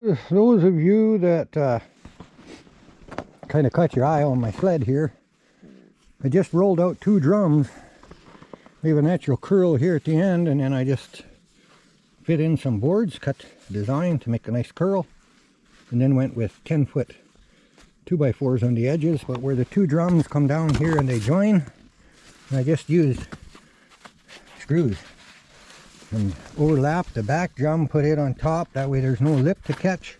Those of you that kind of caught your eye on my sled here, I just rolled out 2 drums. We have a natural curl here at the end, and then I just fit in some boards, cut design to make a nice curl, and then went with 10-foot 2x4s on the edges. But where the 2 drums come down here and they join, I just used screws and overlap the back drum, put it on top, that way there's no lip to catch,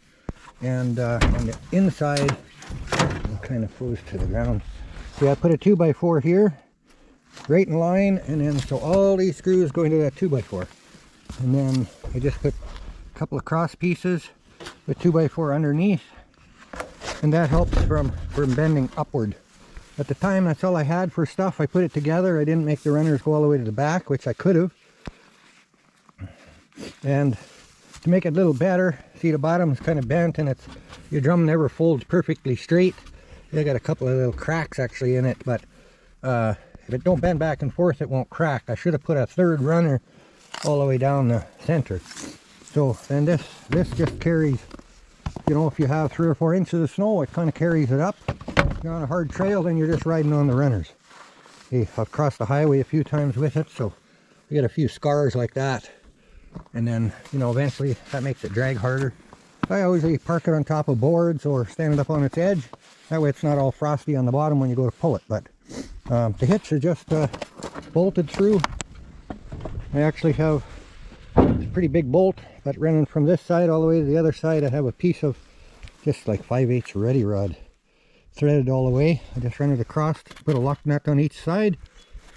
and on the inside it kind of flows to the ground. See, I put a 2x4 here right in line, and then so all these screws go into that 2x4, and then I just put a couple of cross pieces with 2x4 underneath, and that helps from bending upward. At the time, that's all I had for stuff. I put it together. I didn't make the runners go all the way to the back, which I could have. And to make it a little better, see, the bottom is kind of bent, and it's, your drum never folds perfectly straight. I got a couple of little cracks actually in it, but if it don't bend back and forth, it won't crack. I should have put a 3rd runner all the way down the center. So then this just carries, you know, if you have 3 or 4 inches of snow, it kind of carries it up. If you're on a hard trail, then you're just riding on the runners. Hey, I've crossed the highway a few times with it, so you get a few scars like that. And then, you know, eventually that makes it drag harder. I always park it on top of boards or stand it up on its edge. That way it's not all frosty on the bottom when you go to pull it. But the hitch is just bolted through. I actually have a pretty big bolt, but running from this side all the way to the other side, I have a piece of just like 5/8 ready rod threaded all the way. I just run it across, put a lock nut on each side.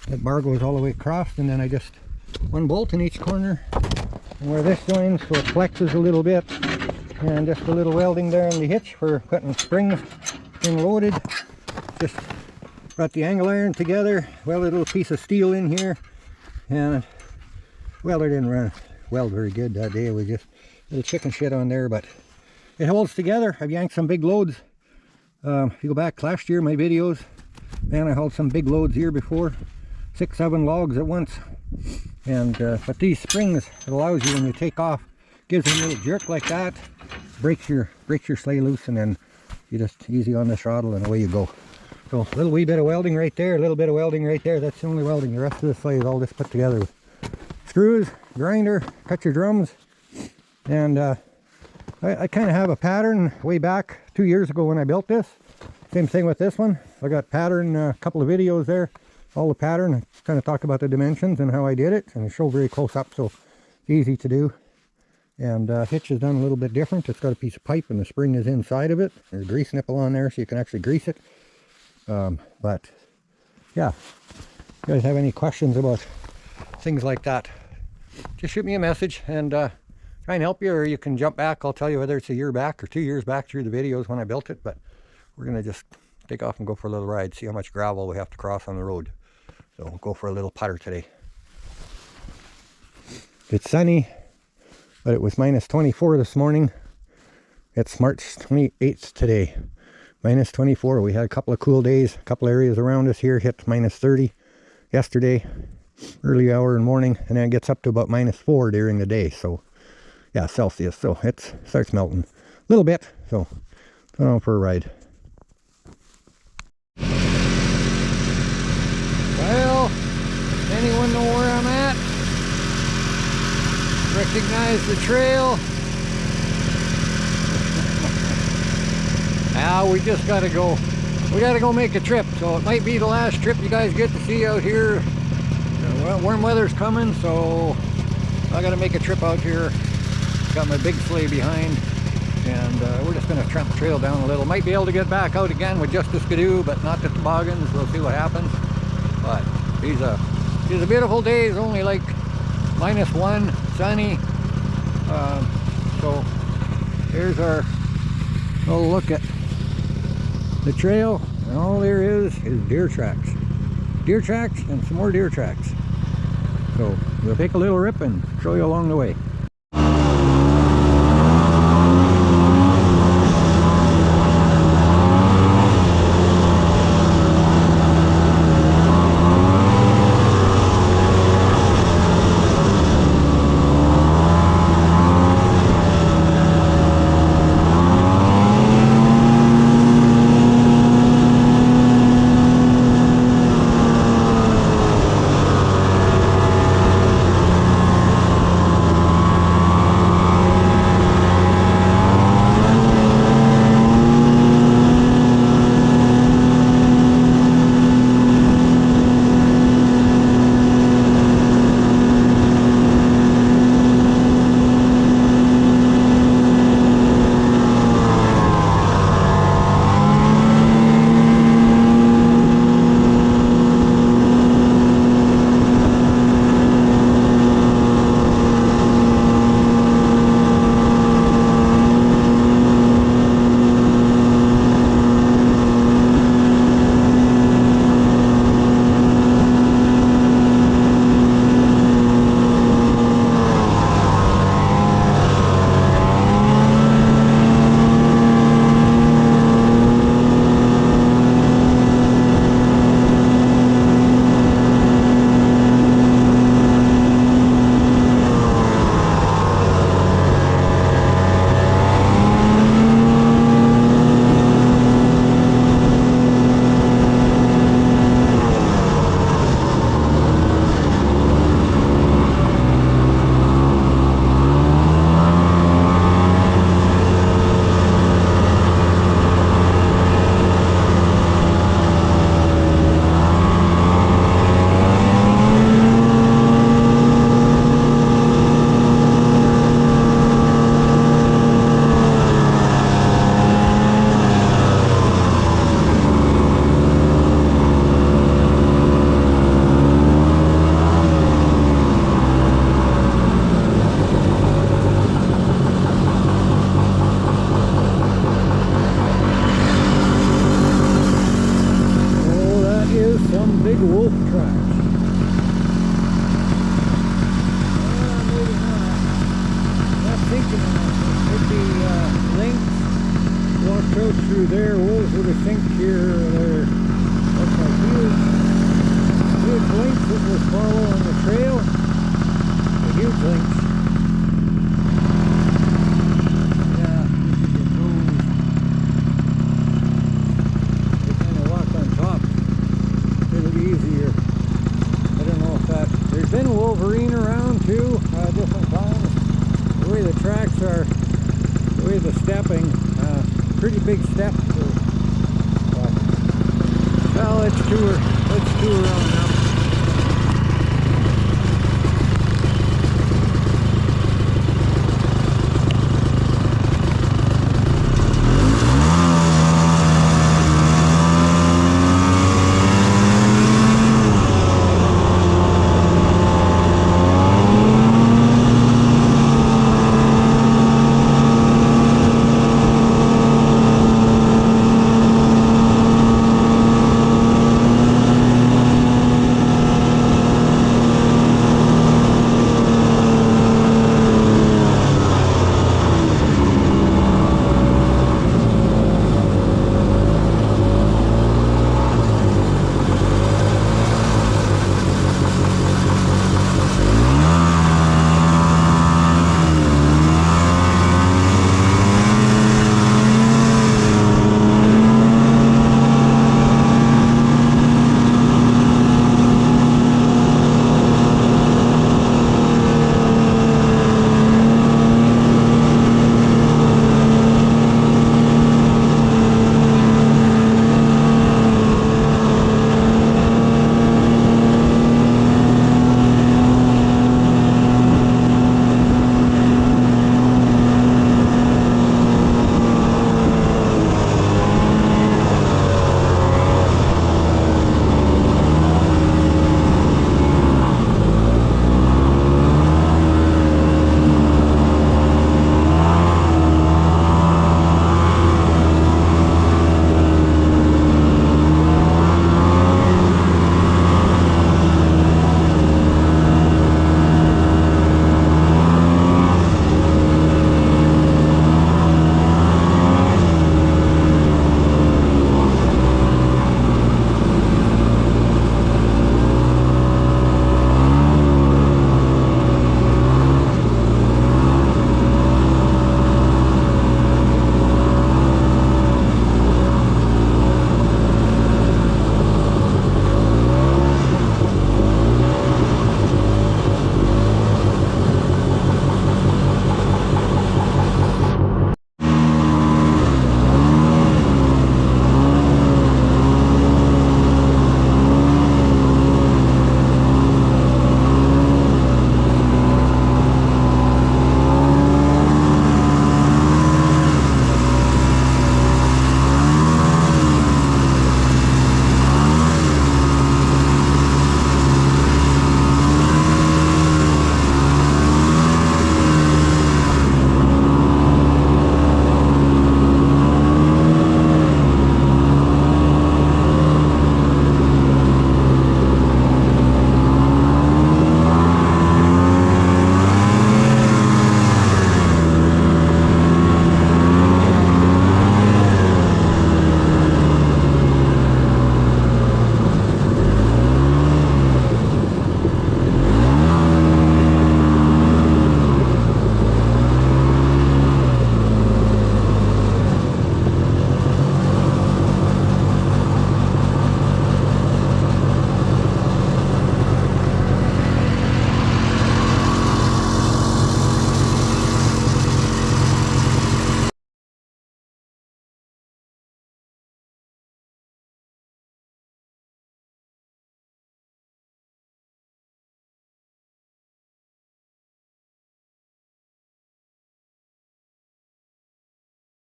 That bar goes all the way across, and then I just 1 bolt in each corner. And where this joins, so it flexes a little bit, and just a little welding there on the hitch for putting springs in loaded. Just brought the angle iron together, welded a little piece of steel in here, and welder didn't weld very good that day. We just a little chicken shit on there, but it holds together. I've yanked some big loads. If you go back last year, my videos, man, I hauled some big loads here before, 6-7 logs at once. And but these springs, it allows you, when you take off, gives you a little jerk like that, breaks your sleigh loose, and then you just easy on the throttle and away you go. So a little wee bit of welding right there, a little bit of welding right there. That's the only welding. The rest of the sleigh is all just put together with screws, grinder, cut your drums. And I kind of have a pattern way back 2 years ago when I built this. Same thing with this one. I got pattern, a couple of videos there, all the pattern. I kind of talk about the dimensions and how I did it, and I show very close up, so easy to do. And hitch is done a little bit different. It's got a piece of pipe and the spring is inside of it. There's a grease nipple on there so you can actually grease it. But yeah, if you guys have any questions about things like that, just shoot me a message and try and help you, or you can jump back. I'll tell you whether it's a year back or 2 years back through the videos when I built it. But we're going to just take off and go for a little ride, see how much gravel we have to cross on the road. So we'll go for a little putter today. It's sunny, but it was minus 24 this morning. It's March 28th today. Minus 24. We had a couple of cool days. A couple areas around us here hit minus 30 yesterday, early hour and morning, and then it gets up to about minus 4 during the day. So yeah, Celsius. So it starts melting a little bit. So going on for a ride. Well, anyone know where I'm at? Recognize the trail? Now we just gotta go. We gotta go make a trip. So it might be the last trip you guys get to see out here. Well, warm weather's coming, so I gotta make a trip out here. Got my big sleigh behind, and we're just gonna tramp the trail down a little. Might be able to get back out again with just the skidoo, but not the toboggans. We'll see what happens. But these are beautiful days, only like -1, sunny. So here's our little look at the trail, and all there is deer tracks. Deer tracks and some more deer tracks. So we'll take a little rip and show you along the way. through there, wolves would have think here or there. That's my huge lynx that was following the trail. A huge lynx. Yeah, you could get those. They kind of walk on top. A little easier. I don't know if that... There's been wolverine around too, different times. The way the tracks are, the way the stepping, pretty big step. Well, let's tour around now.